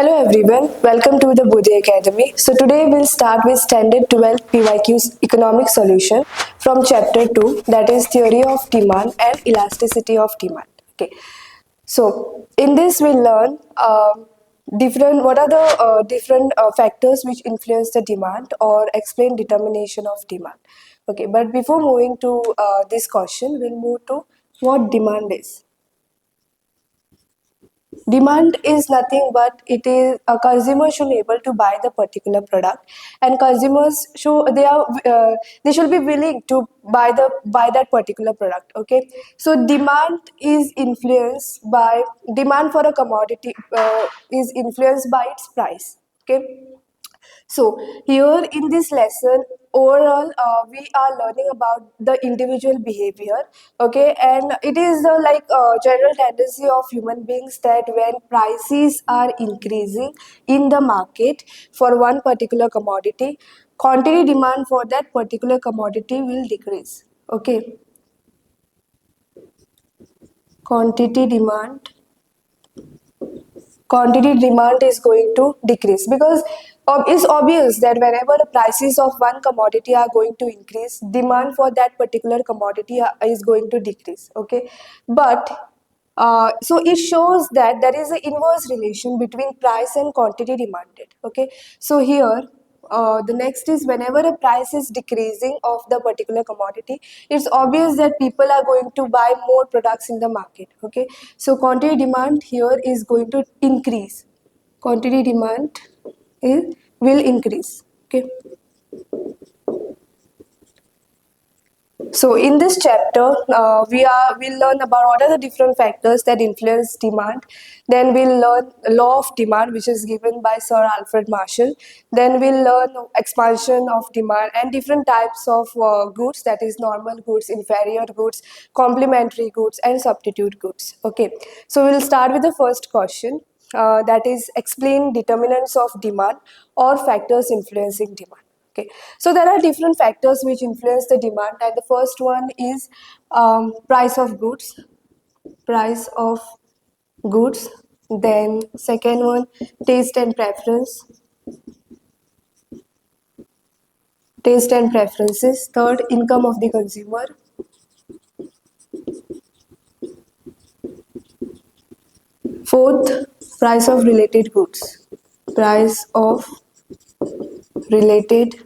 Hello everyone, welcome to the Bodhi Academy. So today we'll start with Standard 12 PYQ's economic solution from chapter 2, that is theory of demand and elasticity of demand. Okay. So in this we'll learn different what are the different factors which influence the demand or explain determination of demand. Okay, but before moving to this question, we'll move to what demand is. Demand is nothing but it is a consumer should be able to buy the particular product, and consumers should they should be willing to buy that particular product. Okay, so demand is influenced by demand for a commodity is influenced by its price. Okay, so here in this lesson, overall, we are learning about the individual behavior. Okay, and it is the general tendency of human beings that when prices are increasing in the market for one particular commodity, quantity demand for that particular commodity will decrease. Okay, quantity demand quantity demand is going to decrease because it's obvious that whenever the prices of one commodity are going to increase, demand for that particular commodity is going to decrease. Okay, but so it shows that there is an inverse relation between price and quantity demanded. Okay, so here the next is whenever a price is decreasing of the particular commodity, it's obvious that people are going to buy more products in the market. Okay, so quantity demand here is going to increase. Quantity demand will increase. Okay, so in this chapter, we'll learn about what are the different factors that influence demand. Then we'll learn law of demand, which is given by Sir Alfred Marshall. Then we'll learn expansion of demand and different types of goods, that is normal goods, inferior goods, complementary goods, and substitute goods. Okay, so we'll start with the first question. That is explain determinants of demand or factors influencing demand. Okay, so there are different factors which influence the demand, and the first one is price of goods. Price of goods. Then second one, taste and preference. Taste and preferences. Third, income of the consumer. Fourth, price of related goods. Price of related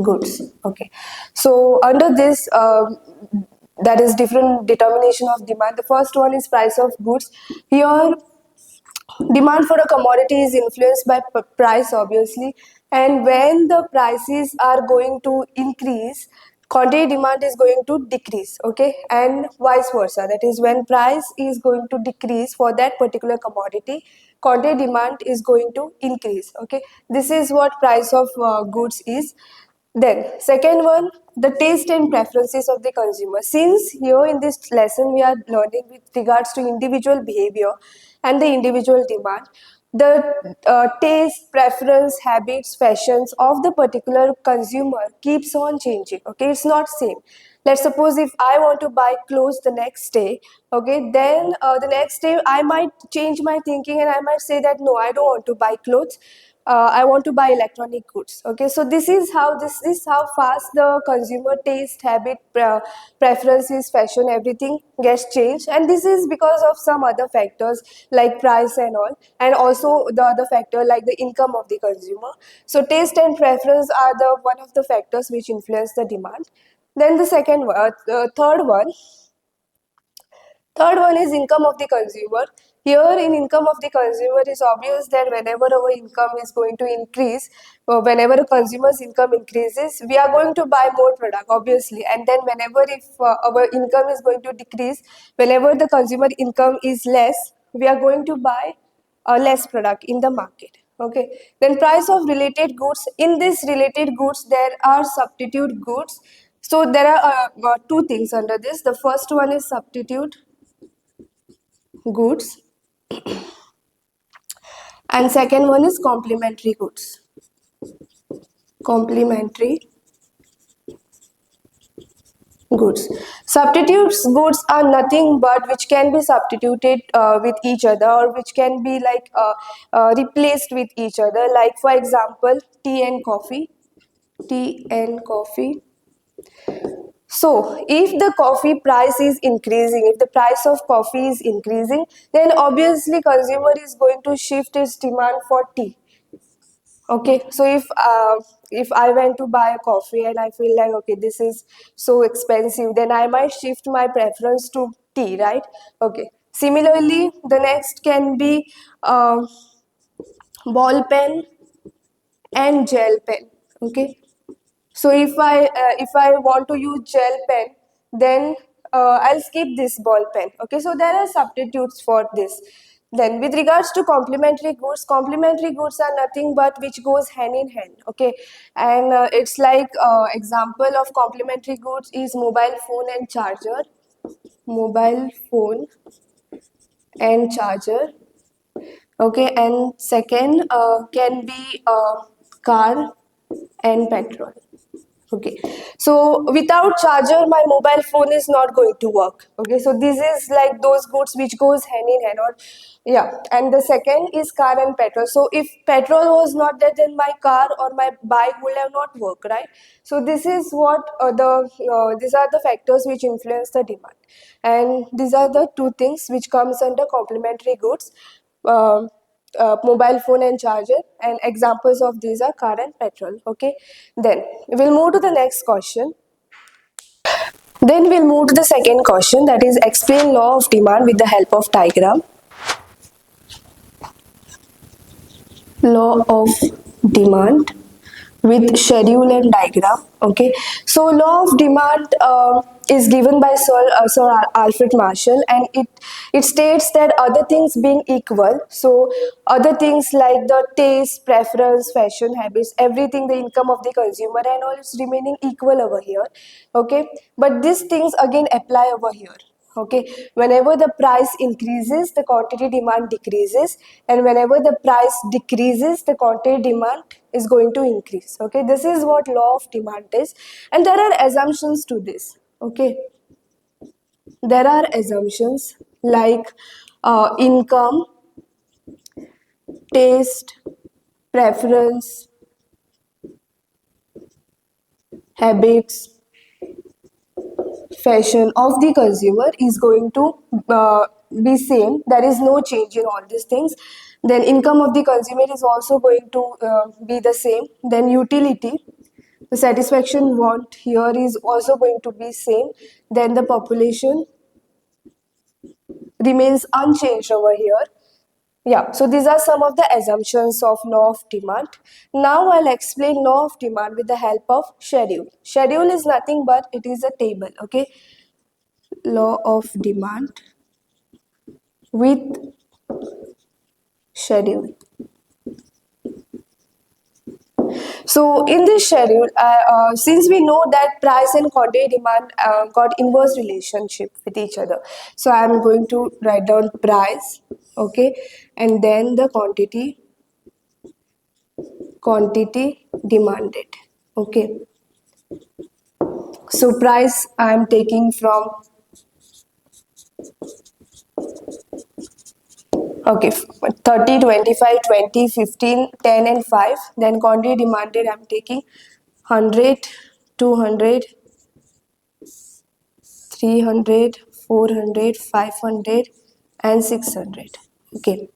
goods. Okay, so under this that is different determination of demand. The first one is price of goods. Here demand for a commodity is influenced by price, obviously, and when the prices are going to increase, quantity demand is going to decrease. Okay, and vice versa, that is when price is going to decrease for that particular commodity, quantity demand is going to increase. Okay, this is what price of goods is. Then second one, the taste and preferences of the consumer. Since here in this lesson we are learning with regards to individual behavior and the individual demand, the taste, preference, habits, fashions of the particular consumer keeps on changing. Okay, it's not same. Let's suppose if I want to buy clothes the next day, okay, then the next day I might change my thinking and I might say that no, I don't want to buy clothes. I want to buy electronic goods. Okay, so this is how fast the consumer taste, habit, preferences, fashion, everything gets changed, and this is because of some other factors like price and all, and also the other factor like the income of the consumer. So taste and preference are the one of the factors which influence the demand. Then the third one is income of the consumer. Here in income of the consumer, it's obvious that whenever our income is going to increase, whenever a consumer's income increases, we are going to buy more product, obviously. And then whenever if our income is going to decrease, whenever the consumer income is less, we are going to buy less product in the market. Okay. Then price of related goods. In this related goods, there are substitute goods. So there are two things under this. The first one is substitute goods, and second one is complementary goods. Complementary goods. Substitutes goods are nothing but which can be substituted with each other, or which can be like replaced with each other. Like for example, tea and coffee. Tea and coffee. So, if the coffee price is increasing, if the price of coffee is increasing, then obviously consumer is going to shift its demand for tea. Okay, so if I went to buy a coffee and I feel like, okay, this is so expensive, then I might shift my preference to tea, right? Okay. Similarly, the next can be ball pen and gel pen. Okay, so if I want to use gel pen, then I'll skip this ball pen. Okay, so there are substitutes for this. Then with regards to complementary goods are nothing but which goes hand in hand. Okay, and it's like example of complementary goods is mobile phone and charger. Mobile phone and charger. Okay, and second can be car and petrol. Okay, so without charger, my mobile phone is not going to work. Okay, so this is like those goods which goes hand in hand, or yeah. And the second is car and petrol. So if petrol was not there, then my car or my bike would have not worked, right? So this is what these are the factors which influence the demand, and these are the two things which comes under complementary goods. Um Mobile phone and charger, and examples of these are car and petrol. Okay, then we'll move to the next question. Then we'll move to the second question, that is explain law of demand with the help of diagram. Law of demand with schedule and diagram. Okay, so law of demand is given by Sir Alfred Marshall, and it states that other things being equal, so other things like the taste, preference, fashion, habits, everything, the income of the consumer and all is remaining equal over here. Okay, but these things again apply over here. Okay, whenever the price increases, the quantity demand decreases, and whenever the price decreases, the quantity demand is going to increase. Okay, this is what law of demand is, and there are assumptions to this. Okay, there are assumptions like income, taste, preference, habits, fashion of the consumer is going to be same. There is no change in all these things. Then income of the consumer is also going to be the same. Then utility, the satisfaction want here is also going to be same. Then the population remains unchanged over here. Yeah, so these are some of the assumptions of law of demand. Now I'll explain law of demand with the help of schedule. Schedule is nothing but it is a table. Okay, law of demand with schedule. So in this schedule, since we know that price and quantity demand got inverse relationship with each other, so I am going to write down price, okay, and then the quantity demanded, okay. So price I am taking from, okay, 30, 25, 20, 15, 10 and 5. Then quantity demanded I'm taking 100, 200, 300, 400, 500 and 600. Okay,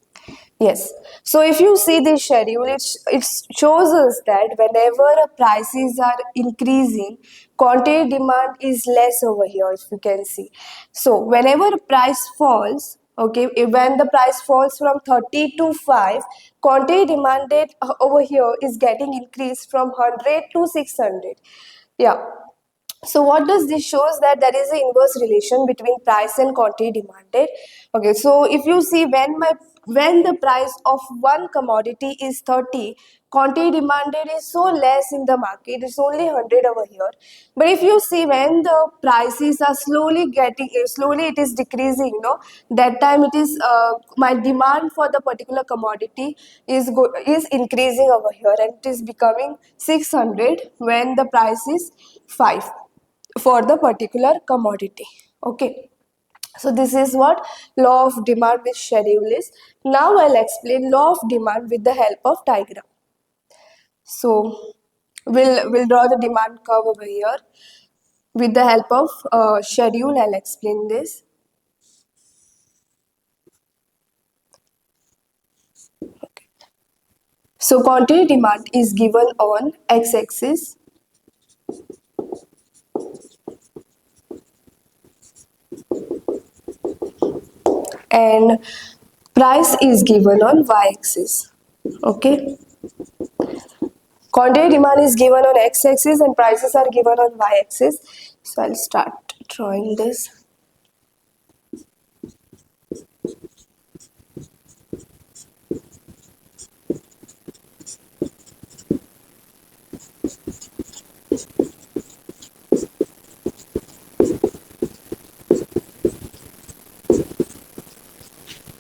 yes. So if you see this schedule, it shows us that whenever prices are increasing, quantity demand is less over here, if you can see. So whenever price falls, okay, when the price falls from 30 to 5, quantity demanded over here is getting increased from 100 to 600. Yeah, so what does this shows that there is an inverse relation between price and quantity demanded. Okay, so if you see when the price of one commodity is 30, quantity demanded is so less in the market, it's only 100 over here. But if you see when the prices are slowly it is decreasing, that time it is my demand for the particular commodity is increasing over here, and it is becoming 600 when the price is 5. for the particular commodity. Okay, so this is what law of demand with schedule is. Now I'll explain law of demand with the help of diagram. So we'll draw the demand curve over here with the help of schedule. I'll explain this. So quantity demand is given on x-axis and price is given on y-axis. Okay, quantity demand is given on x-axis and prices are given on y-axis. So I'll start drawing this.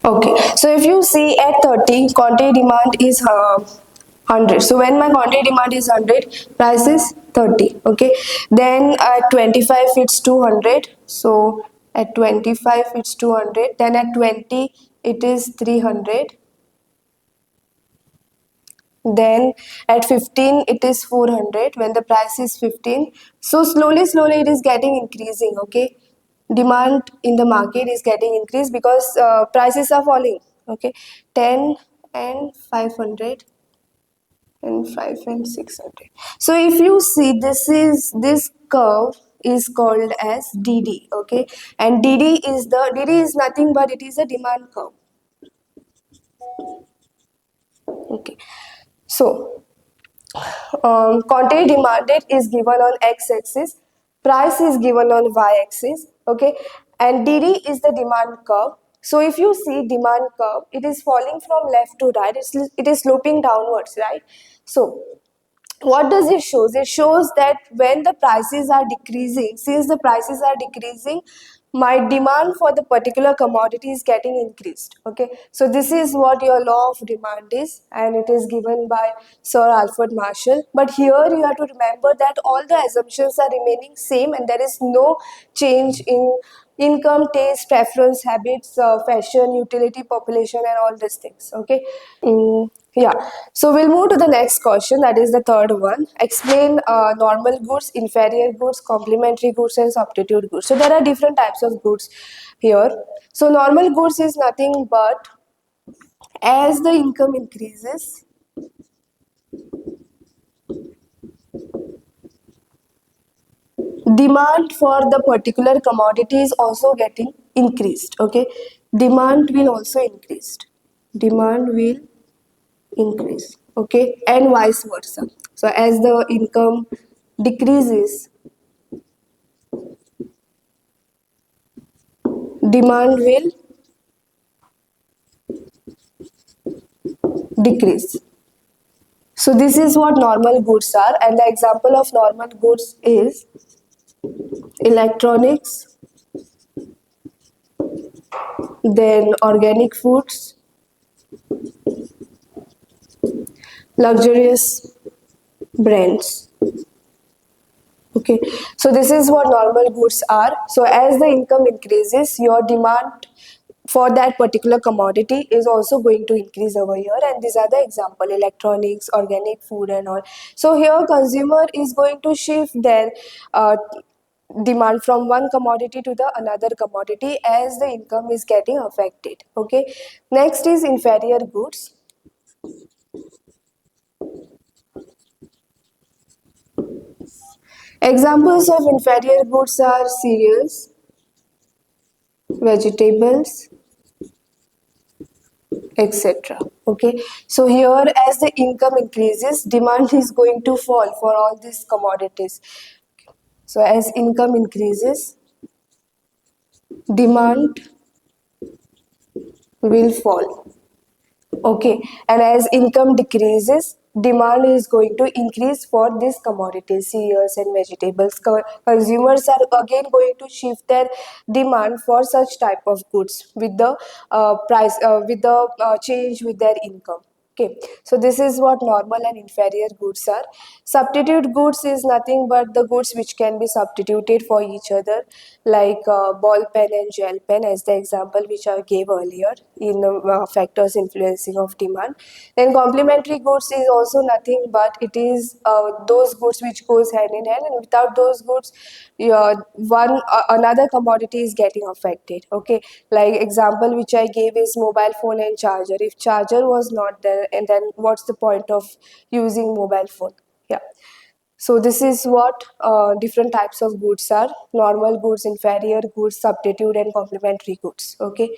Okay, so if you see at 30, quantity demand is 100. So when my quantity demand is 100, price is 30. Okay, then at 25 it's 200. So at 25 it's 200. Then at 20 it is 300. Then at 15 it is 400 when the price is 15. So slowly it is getting increasing. Okay, demand in the market is getting increased because prices are falling. Okay, 10 and 500 and 5 and 600. So if you see, this curve is called as DD. Okay, and DD is nothing but it is a demand curve. Okay, so quantity demanded is given on x-axis, price is given on y-axis. Okay, and DD is the demand curve. So if you see demand curve, it is falling from left to right. It is sloping downwards, right? So what does it shows? It shows that when the prices are decreasing, since the prices are decreasing, my demand for the particular commodity is getting increased. Okay, so this is what your law of demand is, and it is given by Sir Alfred Marshall. But here you have to remember that all the assumptions are remaining same and there is no change in income, taste, preference, habits, fashion, utility, population and all these things. Okay. Yeah, so we'll move to the next question, that is the third one. Explain normal goods, inferior goods, complementary goods, and substitute goods. So there are different types of goods here. So normal goods is nothing but as the income increases, demand for the particular commodity is also getting increased. Okay, demand will also increase. Demand will increase. Okay, and vice versa. So as the income decreases, demand will decrease. So this is what normal goods are, and the example of normal goods is electronics, then organic foods, luxurious brands. Okay, so this is what normal goods are. So as the income increases, your demand for that particular commodity is also going to increase over here, and these are the example: electronics, organic food and all. So here consumer is going to shift their demand from one commodity to the another commodity as the income is getting affected. Okay, next is inferior goods. Examples of inferior goods are cereals, vegetables, etc. Okay, so here as the income increases, demand is going to fall for all these commodities. So as income increases, demand will fall. Okay, and as income decreases, demand is going to increase for these commodities, cereals and vegetables. Consumers are again going to shift their demand for such type of goods with the price, with the change with their income. Okay, so this is what normal and inferior goods are. Substitute goods is nothing but the goods which can be substituted for each other, like ball pen and gel pen, as the example which I gave earlier in factors influencing of demand. Then complementary goods is also nothing but it is those goods which goes hand in hand, and without those goods, another commodity is getting affected. Okay, like example which I gave is mobile phone and charger. If charger was not there, and then what's the point of using mobile phone? Yeah. So this is what different types of goods are: normal goods, inferior goods, substitute, and complementary goods. Okay.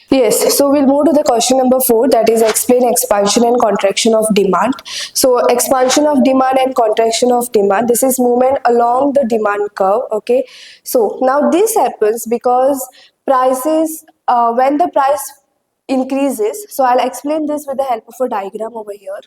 Yes, so we'll move to the question number 4, that is explain expansion and contraction of demand. So expansion of demand and contraction of demand, this is movement along the demand curve. Okay, so now this happens because prices, when the price increases, so I'll explain this with the help of a diagram over here.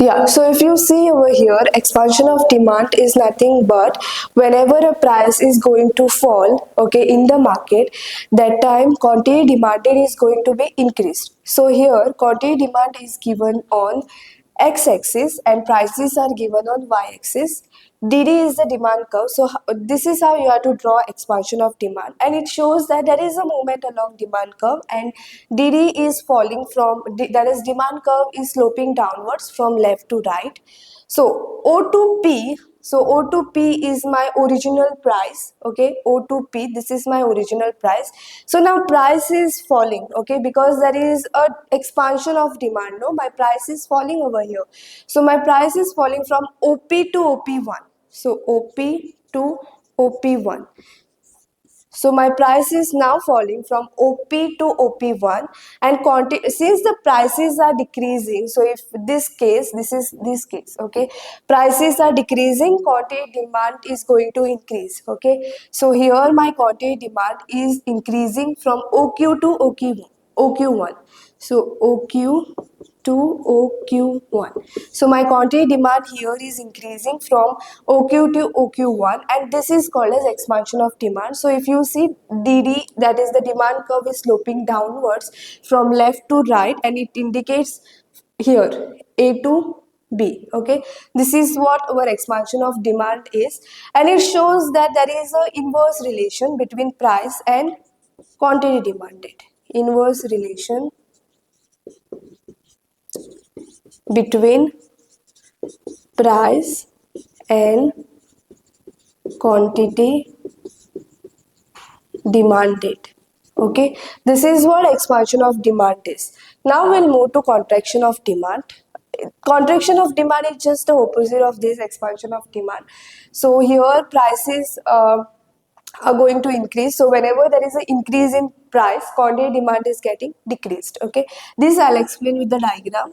Yeah, so if you see over here, expansion of demand is nothing but whenever a price is going to fall, okay, in the market, that time quantity demanded is going to be increased. So here, quantity demand is given on x-axis and prices are given on y-axis. DD is the demand curve. So this is how you have to draw expansion of demand, and it shows that there is a movement along demand curve, and DD is falling from, that is demand curve is sloping downwards from left to right. So O to P, so O to P is my original price. Okay, O to P, this is my original price. So now price is falling, okay, because there is a expansion of demand. No, my price is falling over here. So my price is falling from OP to OP1. So OP to OP1. So my price is now falling from OP to OP1, and since the prices are decreasing, so if this case, this is this case, okay, prices are decreasing, quantity demand is going to increase. Okay, so here my quantity demand is increasing from OQ to OQ1. So OQ to OQ1. So my quantity demand here is increasing from OQ to OQ1, and this is called as expansion of demand. So if you see DD, that is the demand curve is sloping downwards from left to right, and it indicates here A to B. Okay, this is what our expansion of demand is, and it shows that there is a inverse relation between price and quantity demanded. Inverse relation between price and quantity demanded. Okay, this is what expansion of demand is. Now we'll move to contraction of demand. Contraction of demand is just the opposite of this expansion of demand. So here prices are going to increase. So whenever there is an increase in price, quantity demand is getting decreased. Okay, this I'll explain with the diagram.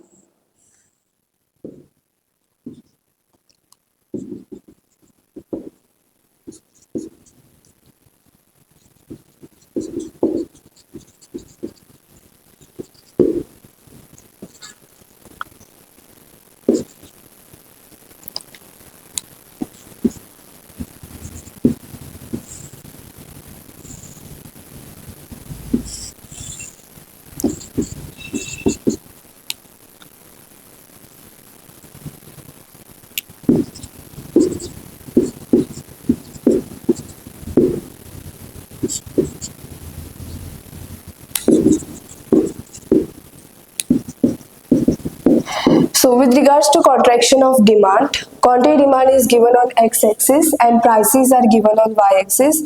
So with regards to contraction of demand, Quantity demand is given on x-axis and prices are given on y-axis.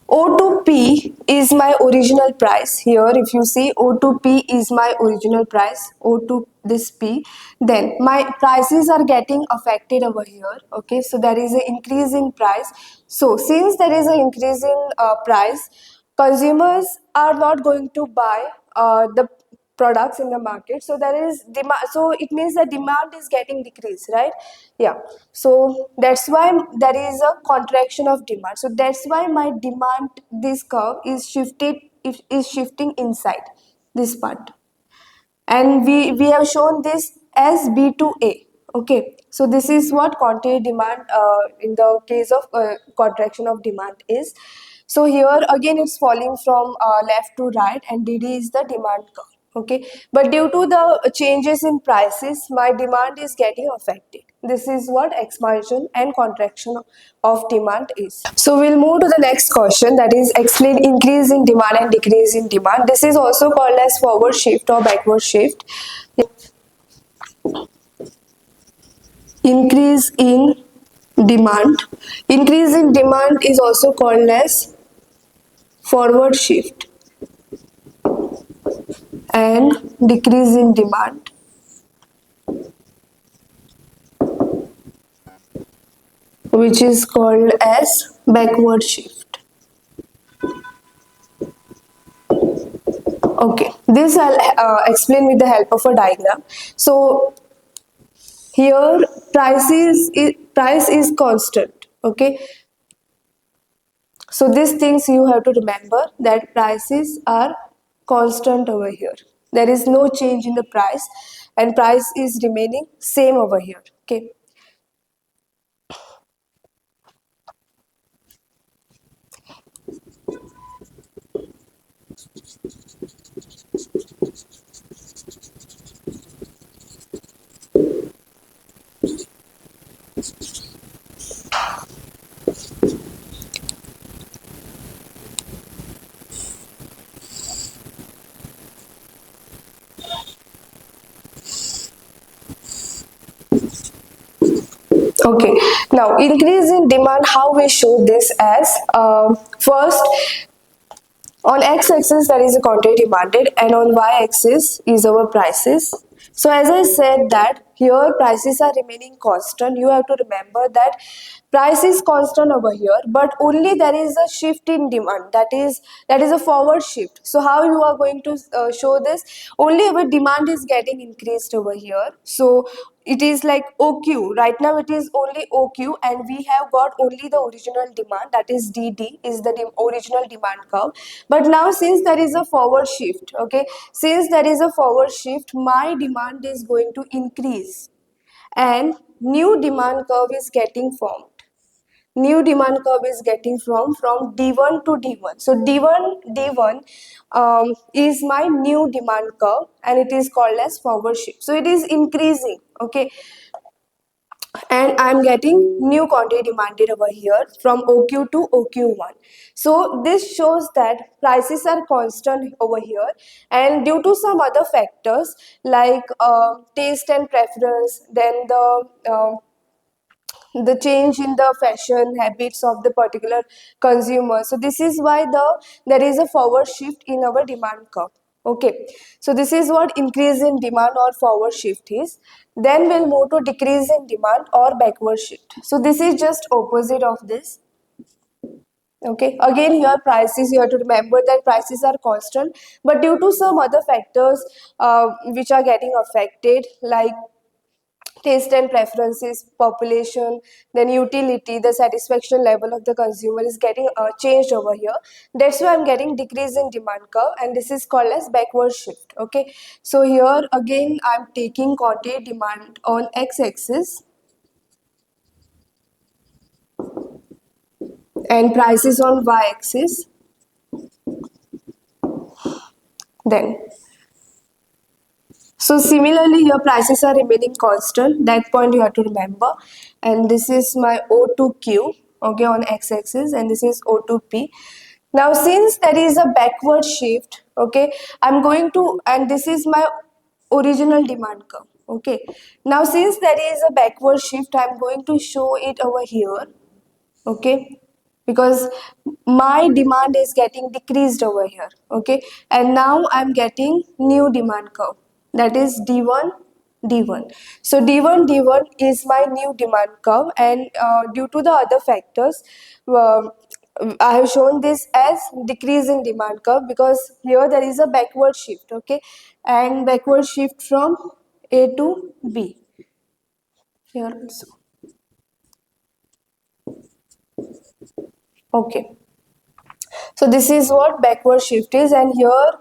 O to P is my original price. Here if you see, O to P is my original price, O to this P, then my prices are getting affected over here. Okay, so there is an increase in price. So since there is an increase in price, consumers are not going to buy the products in the market, so there is demand, so it means the demand is getting decreased, right? Yeah, so that's why there is a contraction of demand. So that's why my demand, this curve is shifted, is shifting inside this part, and we have shown this as B to A. Okay, so this is what quantity demand in the case of contraction of demand is. So here again it's falling from left to right, and DD is the demand curve. Okay, but due to the changes in prices, my demand is getting affected. This is what expansion and contraction of demand is. So we'll move to the next question, that is explain increase in demand and decrease in demand. This is also called as forward shift or backward shift. Increase in demand. Increase in demand is also called as forward shift, and decrease in demand which is called as backward shift. Okay, this I'll explain with the help of a diagram. So here price is constant. Okay, so these things you have to remember, that prices are constant over here. There is no change in the price, and price is remaining same over here. Okay. Okay, now increase in demand, how we show this as first, on x-axis there is a quantity demanded, and on y-axis is our prices. So as I said that here prices are remaining constant, you have to remember that price is constant over here, but only there is a shift in demand, that is a forward shift. So how you are going to show this? Only our demand is getting increased over here. So it is like OQ. Right now it is only OQ, and we have got only the original demand, that is DD is the original demand curve. But now since there is a forward shift, okay, since there is a forward shift, my demand is going to increase, and new demand curve is getting formed. New demand curve is getting from D1 to D1. So D1 is my new demand curve, and it is called as forward shift. So it is increasing. Okay, and I'm getting new quantity demanded over here from OQ to OQ1. So this shows that prices are constant over here, and due to some other factors like taste and preference, then the change in the fashion habits of the particular consumer. So this is why there is a forward shift in our demand curve. Okay, so this is what increase in demand or forward shift is. Then we'll move to decrease in demand or backward shift. So this is just opposite of this. Okay, again here prices, you have to remember that prices are constant, but due to some other factors which are getting affected, like taste and preferences, population, then utility, the satisfaction level of the consumer is getting changed over here. That's why I'm getting decrease in demand curve, and this is called as backward shift. Okay, so here again I'm taking quantity demand on x-axis and prices on y-axis. Then so similarly, your prices are remaining constant. That point you have to remember. And this is my O to Q, okay, on x-axis, and this is O to P. Now, since there is a backward shift, okay, I'm going to, and this is my original demand curve. Okay, now since there is a backward shift, I'm going to show it over here. Okay, because my demand is getting decreased over here. Okay, and now I'm getting new demand curve, that is D1 D1. So D1 is my new demand curve, and due to the other factors, uh, I have shown this as decrease in demand curve because here there is a backward shift. Okay, and backward shift from A to B here also. Okay, so this is what backward shift is, and here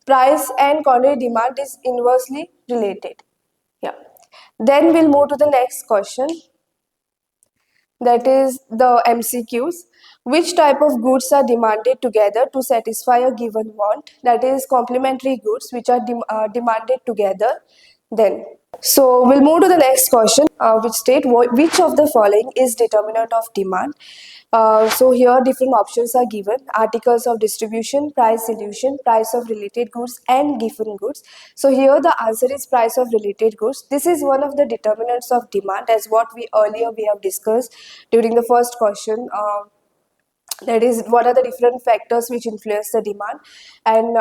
price and quantity demand is inversely related. Yeah. Then we'll move to the next question, that is the MCQs. Which type of goods are demanded together to satisfy a given want? That is complementary goods which are demanded together. Then, so we'll move to the next question, which state which of the following is determinant of demand? So here different options are given: articles of distribution, price illusion, price of related goods, and given goods. So here the answer is price of related goods. This is one of the determinants of demand, as what we have discussed during the first question. That is, what are the different factors which influence the demand, and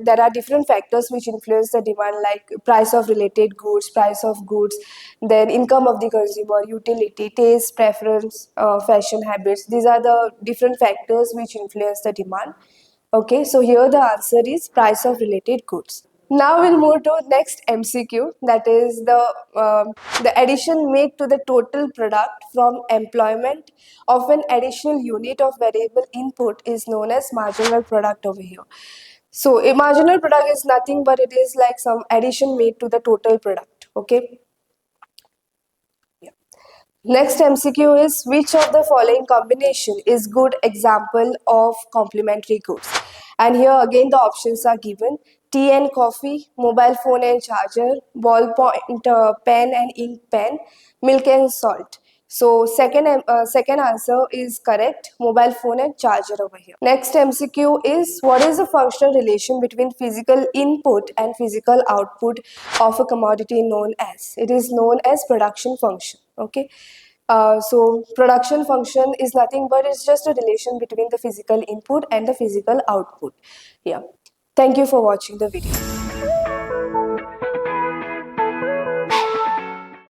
there are different factors which influence the demand, like price of related goods, price of goods, then income of the consumer, utility, taste, preference, fashion habits. These are the different factors which influence the demand. Okay, so here the answer is price of related goods. Now we'll move to next MCQ, that is the addition made to the total product from employment of an additional unit of variable input is known as marginal product over here. So a marginal product is nothing but it is like some addition made to the total product. Okay. Next MCQ is, which of the following combination is good example of complementary goods? And here again the options are given: tea and coffee, mobile phone and charger, ballpoint pen and ink pen, milk and salt. So second answer is correct, mobile phone and charger over here. Next MCQ is, what is the functional relation between physical input and physical output of a commodity known as? It is known as production function. Okay. So production function is nothing but it's just a relation between the physical input and the physical output. Yeah. Thank you for watching the video.